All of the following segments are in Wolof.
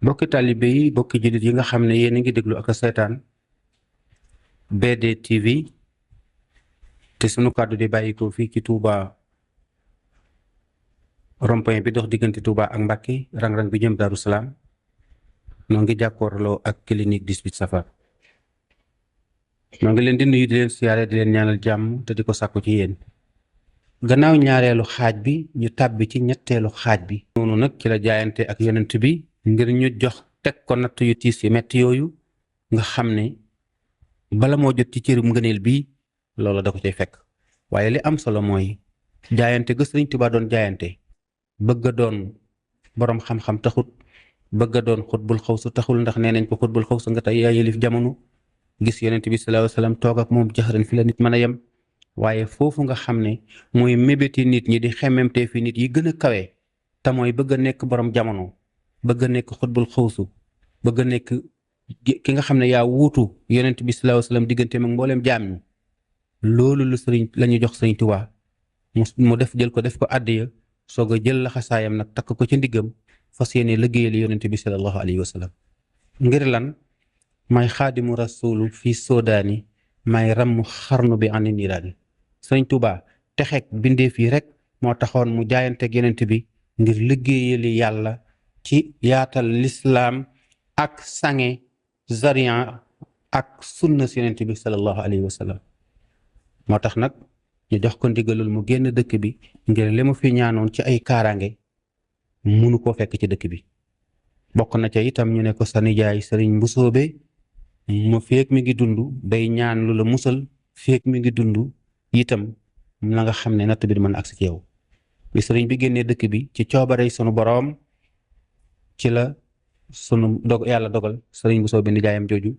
bokki taalibe yi bokki jullit yi nga xam ne yéen a ngi déglu ak a seetaan BD TV te sunu kàddu di bàyyikoo fii ci Touba rond-point bi dox diggante Touba ak Mbacké rang-rang bi jëm Darou Salaam noo ngi jàkkoorloo ak clinique 18 Safar noo ngi leen di nuyu di leen siyaare di leen ñaanal jàmm te di ko sàkku ci yéen. gannaaw ñaareelu xaaj bi ñu tàbbi ci ñetteelu xaaj bi. noonu nag ci la jaayante ak yonent bi ngir ñu jox teg ko natt yu tiis yu metti yooyu nga xam ne bala moo jot ci cërum ngëneel bii loola da ko cay fekk waaye li am solo mooy jaayante ga Sëriñ Tuubaa doon jaayante bëgg a doon boroom xam-xam taxut bëgg a doon xutbul xawsu taxul ndax nee nañ ko xutbul xawsu nga tey yaa yëlif jamono gis yonent bi sallallahu alayhi wasallam toog ak moom jaxaran fi la nit mën a yem waaye foofu nga xam ne mooy mébéti nit ñi di xemmemtee fi nit yi gën a kawe te mooy bëgg a nekk boroom jamono bëgg a nekk xutbul xawsu bëgg a nekk ki nga xam ne yaa wuutu yonent bi sallallahu alayhi wasallam digganteem ak mbooleem jaam ñi loolu lu sëriñ la ñu jox Sëriñ Tuubaa mu def jël ko def ko àddiya soog a jël laxasaayam nag takk ko ci ndiggam fas yéene liggéeyal yonent bi sallallahu alayhi wasallam ngir lan may xaadimu rasulu fii soodaani may ramm xarnu bi ani niiraani Sëriñ Tuubaa texeeg bindeef yi rek moo taxoon mu jaayanteeg yonent bi ngir liggéeyali yàlla ci yaatal lislaam ak sange zariyan ak sunna si yonent bi sallallahu alayhi wa sallam moo tax nag ñu jox ko ndigalul mu génn dëkk bi ngir li mu fi ñaanoon ci ay kaaraange munu koo fekk ci dëkk bi bokk na ca itam ñu ne ko sa nijaay sëriñ Mbusoobe mu feek mi ngi dund day ñaan lu la musal feek mi ngi dund itam na nga xam ne natt bi di mën a agsi ci yow bi sëriñ bi génnee dëkk bi ci coobarey sunu boroom ci la sunu yàlla dogal sëriñ Mbusoobe nijaayam jooju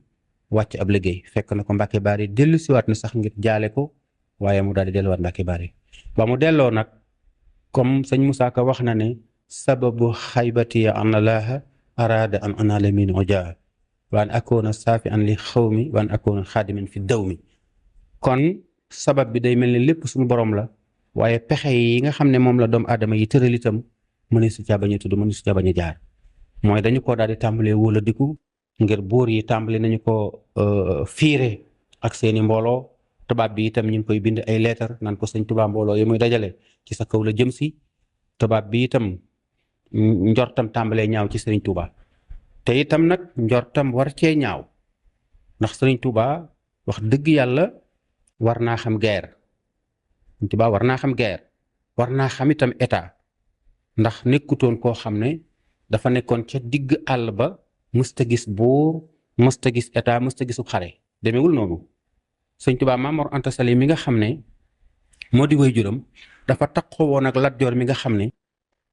wàcc ab liggéey fekk na ko Mbàkke Baari dellu siwaat na sax ngir jaale ko waaye mu daal di delluwaat Mbàkke Baari ba mu delloo nag comme sëñ Musaa Ka wax na ne sababu xaybati an Allaaha araada an anaala min ujaa wa an akoona saafi an li xawmi wa an akoona xaadiman fi dawmi kon sabab bi day mel ni lépp suñu borom la waaye pexe yi nga xam ne moom la doomu aadama yi tëral itam mëne su caa bañ a tudd mëne su caa bañ a jaar mooy dañu ko daal di tàmbalee wóola diku ngir buur yi tàmbali nañu ko fiire ak seeni mbooloo tubaab bi itam ñu ngi koy bind ay leetar naan ko Sëñ Tuubaa mbooloo yi muy dajale ci sa kaw la jëm si tubaab bi itam njortam tàmbalee ñaaw ci Sëriñ Tuubaa te itam nag njortam war cee ñaaw ndax Sëriñ Tuubaa wax dëgg yàlla war naa xam guerre Sëriñ Tuubaa war naa xam guerre war naa xam itam état ndax nekkutoon koo xam ne dafa nekkoon ca digg àll ba mësta gis buur mësta gis état mësta gisub xare demewul noonu Sëriñ Tuubaa Maam Mor Anta Sali mi nga xam ne moo di waajuram dafa takkoo woon ak Lat Joor mi nga xam ne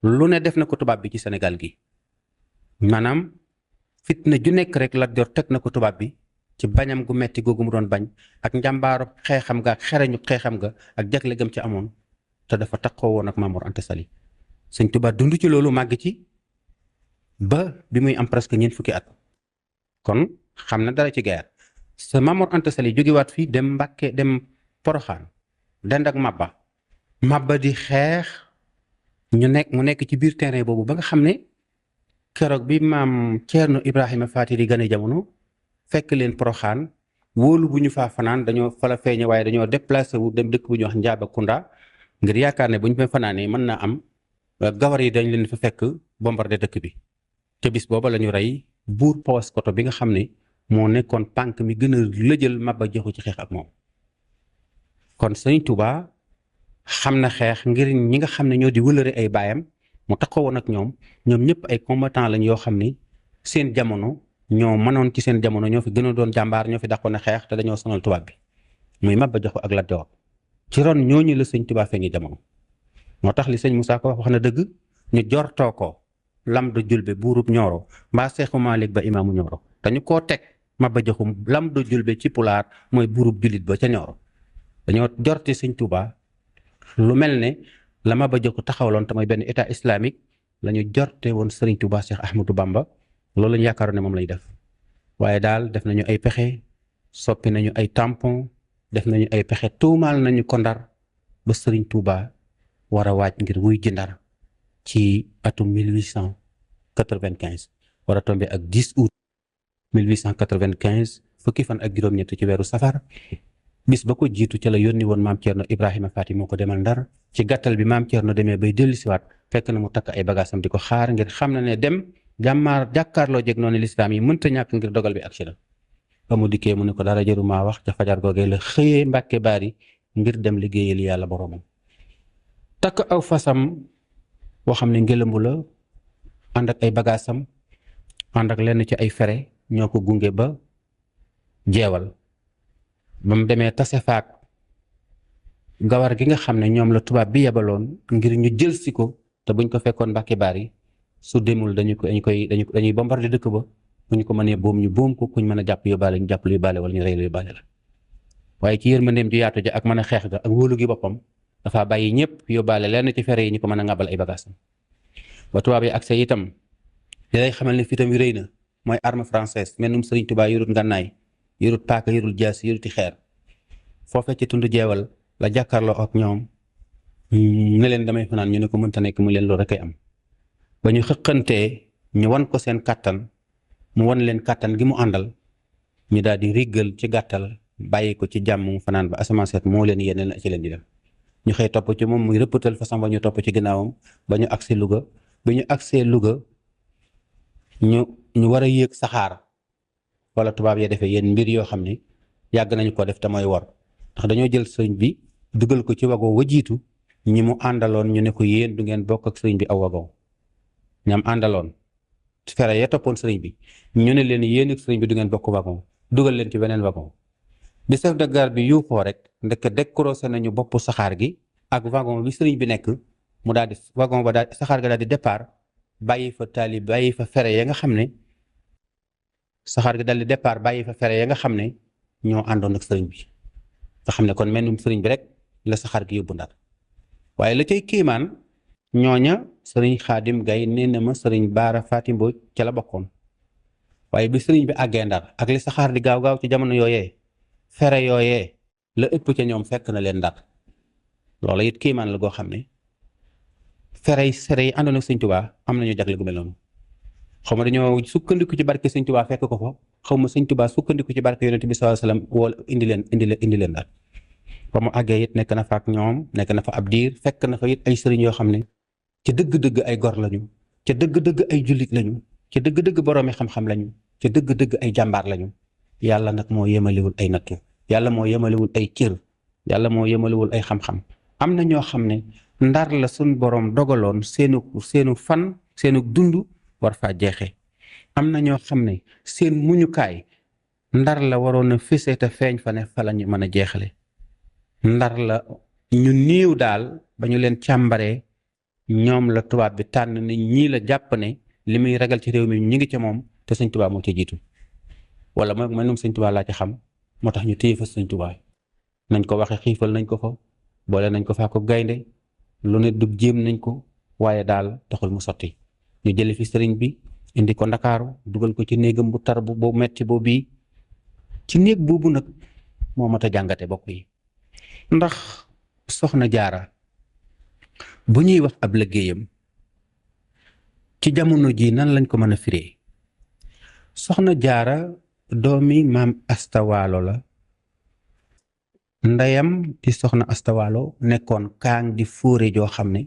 lu ne def na ko tubaab bi ci Sénégal gi maanaam fitna ju nekk rek Lat Joor teg na ko tubaab bi ci bañam gu metti googu mu doon bañ ak njàmbaaru xeexam ga ak xereñu xeexam ga ak jagle gam ci amoon te dafa takkoo woon ak Maam Mor Anta Sali Sëriñ Tuubaa dund ci loolu màgg ci ba bi muy am presque ñeent fukki at kon xam na dara ci guerre sa Maam Mor Anta Sali jógewaat fii dem Mbàkke dem Poroxaan dend ak Mabba di xeex mu nekk ci biir terrain boobu ba nga xam ne keroog bi maam Ceerno Ibrahima Faati di gane jamono fekk leen Poroxaan wóolu bu ñu faa fanaan dañoo fa la feeñe waaye dañoo déplacé wu dem dëkk bu ñuy wax Njaabakunda ngir yaakaar ne bu ñu fa fanaanee mën naa am gawar yi dañ leen fa fekk bombardé dëkk bi te bis booba la ñu rey buur Paoskoto bi nga xam ne moo nekkoon pànk mi gën a lëjal Maba Jaxu ci xeex ak moom kon Sëriñ Tuubaa xam na xeex ngir ñi nga xam ne ñoo di wëlëre ay baayam mu taxaw woon ak ñoom ñëpp ay combattant lañ yoo xam ni seen jamono ñoo mënoon ci seen jamono ñoo fi gën a doon jàmbaar ñoo fi dàqoon a xeex te dañoo sonal tubaab bi muy Maba Jaxu ak Lat Joor ci ron ñooñu la Sëriñ Tuubaa feeñi jamono moo tax li sëñ Musaa Ka wax na dëgg ñu jortoo ko lam du julbe buurub Ñooro mbaa Seexu Maalik ba imaamu Ñooro dañu koo teg Maba Jaxu lam du julbe ci pulaar mooy buurub jullit ba ca Ñooro dañoo jorti Sëriñ Tuubaa lu mel ne la Maba Jaxu taxawaloon te mooy benn état islamique la ñu jorte woon Sëriñ Tuubaa Cheikh Ahmadou Bamba loolu lañu yaakaaroon ne moom lañu def waaye daal def nañu ay pexe soppi nañu ay tampon def nañu ay pexe tuumaal nañu ko Ndar ba Sëriñ Tuubaa war a waaj ngir wuy ji Ndar ci atum 1895 war a tombé ak 10 août 1895 fukki fan ak juróom-ñett ci weeru safar. bis ba ko jiitu ca la yónni woon maam Thierno Ibrahima Faty moo ko demal Ndar ci gàttal bi maam Thierno demee bay dellusiwaat fekk na mu takk ay bagaasam di ko xaar ngir xam na ne dem jàkkaarloo jeg noonu lislaam yi mënta ñàkk ngir dogal bi agsi na. ba mu dikkee mu ne ko dara jëru maa wax ca fajar googee la xëyee Mbàkke Baari ngir dem liggéeyal yàlla boromam. takk aw fasam boo xam ne ngëlëmbu la ànd ak ay bagaasam ànd ak lenn ci ay fere ñoo ko gunge ba jeewal. ba mu demee tase faak gawar gi nga xam ne ñoom la tubaab bi yebaloon ngir ñu jël si ko te buñ ko fekkoon Mbàkke Baari su demul dañuy bombardé dëkk ba bu ñu ko mënee boom ñu boom ko kuñ mën a jàpp yóbbaale ñu jàpp lu yóbbaale wala ñu rey lu yóbbaale la. waaye ci yërmandeem ju yaatu ja ak mën a xeex ga ak wóolu gi boppam dafa bàyyi ñëpp yóbbaale lenn ci fere yi ñu ko mën a ngàbbal ay bagaasam. ba tubaab yi accès itam li lay xamal ne fitam yu rëy na mooy arme française mennum Sëriñ Tuubaa yorut ngànnaay yorut paaka yorut jaas yoruti xeer foofee ci tund jeewal la jàkkaarloo ak ñoom ne leen damay fanaan ñu ne ko mënta nekk mu leen loolu rek ay am. ba ñu xëqantee ñu wan ko seen kàttan mu wan leen kàttan gi mu àndal ñu daal di riggal ci gàttal bàyyi ko ci jàmm mu fanaan ba asamaan seet moo leen yéene na ci leen di dem. ñu xëy topp ci moom muy rëppatal façon ba ñu topp ci ginnaawam ba ñu agsee Louga ba ñu agsee Louga ñu war a yéeg saxaar wala tubaab ya defee yéen mbir yoo xam ne yàgg nañu ko def te mooy wor ndax dañoo jël sëriñ bi dugal ko ci wagon wa jiitu ñi mu àndaloon ñu ne ko yéen du ngeen bokk ak sëriñ bi aw wagon ñam àndaloon fere ya toppoon sëriñ bi ñu ne leen yéen ak sëriñ bi du ngeen bokk wagon dugal leen ci beneen wagon bi chef de gare bi yuuxoo rek ndek décroché nañu bopp saxaar gi ak wagon bi sëriñ bi nekk mu daal di wagon ba daal saxaar ga daal di départ bàyyi fa taali bàyyi fa fere ya nga xam ne saxaar gi dal di départ bàyyi fa fere ya nga xam ne ñoo àndoon ak sëriñ bi nga xam ne kon mennum sëriñ bi rek la saxaar gi yóbbu Ndar waaye la cay kiimaan ñooña sëriñ Xaadim Gay nee na ma sëriñ Baara Faty Mbodj ca la bokkoon waaye bi sëriñ bi àggee Ndar ak li saxaar di gaaw ci jamono yooyee fere yooyee la ëpp ca ñoom fekk na leen Ndar loola it kiimaan la goo xam ne fere yi àndoon ak sëriñ Tuubaa am nañu jagle gu mel noonu xaw ma dañoo sukkandiku ci barke sëñ Tuubaa fekk ko fa xaw ma sëñ Tuubaa sukkandiku ci barke yonent bi sallallahu alayhi wasallam wala indi leen daal ba mu àggee it nekk na fa ak ñoom nekk na fa ab diir fekk na fa it ay sëriñ yoo xam ne ca dëgg-dëgg ay gor lañu ca dëgg-dëgg ay jullit lañu ca dëgg-dëgg boroomi xam-xam lañu ca dëgg-dëgg ay jàmbaar lañu yàlla nag moo yemalewul ay nattu yàlla moo yemalewul ay cër yàlla moo yemalewul ay xam-xam am na ñoo xam ne Ndar la suñ boroom dogaloon seenu fan seenu dund war faa jeexee am na ñoo xam ne seen muñukaay Ndar la waroon a fese te feeñ fa ne fa la ñu mën a jeexale Ndar la ñu néew daal ba ñu leen càmbaree ñoom la tubaab bi tànn ne ñii la jàpp ne li muy ragal ci réew mi ñu ngi ca moom te sëñ tubaab moo ca jiitu wala mooy man sëñ tubaab laa ci xam moo tax ñu téye fa sëñ tubaab nañ ko waxe xiifal nañ ko fa boole nañ ko faa ko gaynde lu ne dug jéem nañ ko waaye daal taxul mu sotti ñu jële fi sëriñ bi indi ko Ndakaaru dugal ko ci néegam bu tar bu metti boobu bii ci néeg boobu nag moo mat a jàngate bokk yi ndax soxna jaara bu ñuy wax ab liggéeyam ci jamono ji nan lañ ko mën a firee soxna jaara doomi maam astawaalo la ndeyam di soxna astawaalo nekkoon kaang di fóore joo xam ne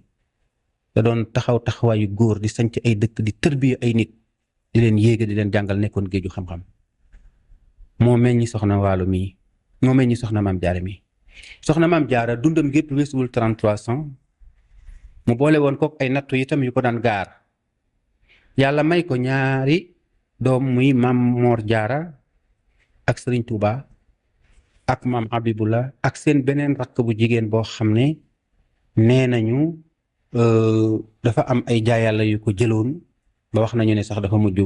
da doon taxawaayu góor di sanc ay dëkk di tërbiya ay nit di leen yéege di leen jàngal nekkoon géeju xam-xam moo meññi soxna waalo mii moo meññi soxna maam jaara mii soxna maam jaara dundam gépp weesuwul 33 ans mu boole woon kook ay nattu itam yu ko daan gaar yàlla may ko ñaari doom muy maam Moor Jaara ak Sëriñ Tuuba ak maam Habibullah ak seen beneen rakk bu jigéen boo xam ne nee nañu dafa am ay jaayàlla yu ko jëloon ba wax nañu ne sax dafa mujj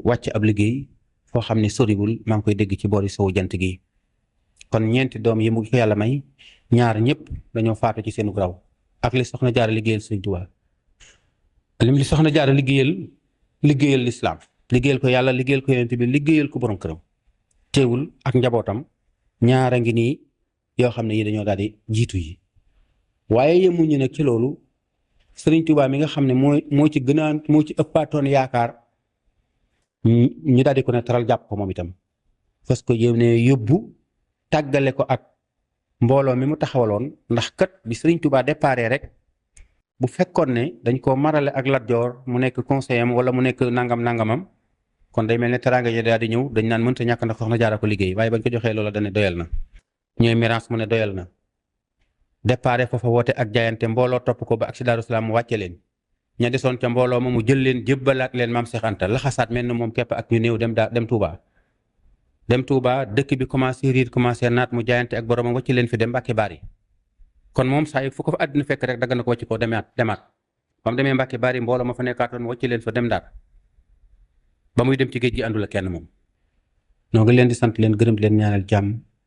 wàcc ab liggéey foo xam ne soriwul maa ngi koy dégg ci boori sowu jant gi kon ñeenti doom yi mu ko yàlla may ñaar ñëpp dañoo faatu ci seenu raw ak li soxna jaara liggéeyal Sëriñ Tuubaa li soxna jaara liggéeyal lislaam liggéeyal ko yàlla liggéeyal ko yonent bi liggéeyal ko borom këram teewul ak njabootam ñaara ngi nii yoo xam ne yi dañoo daal di jiitu yi waaye yemuñu nag ci loolu Sëriñ Tuubaa mi nga xam ne moo ci ëppaatoon yaakaar ñu daal di ko ne taral jàpp ko moom itam parce que yéene yóbbu tàggale ko ak mbooloo mi mu taxawaloon ndax kat bi Sëriñ Tuubaa déparé rek bu fekkoon ne dañ ko marale ak Lat Joor mu nekk conseiller am wala mu nekk nangamam kon day mel ne teraanga ji daal di ñëw dañ naan mënta ñàkk ndax Soxna Jaara ko liggéey waaye bañ ko joxee loola dane doyal na ñooy mirance mu ne doyal na déparé foofa woote ak jaayante mbooloo topp ko ba ak si Daaru Salaam mu wàcce leen ña desoon ca mbooloo ma mu jël leen jébbalaat leen Maam Seex Anta laxasaat mel na moom képp ak ñu néew dem Touba dëkk bi commencé riir commencé naat mu jaayante ak boromam wàcc leen fi dem Mbàkke Bari kon moom saa yi fu ko fa àddina fekk rek dagg na ko wàcc ko demaat ba mu demee Mbàkke Bari mbooloo ma fa nekkaatoon mu wàcc leen fa dem daat ba muy dem ci géej gi àndul ak kenn moom. noo ngi leen di sant leen gërëm di leen ñaanal jàmm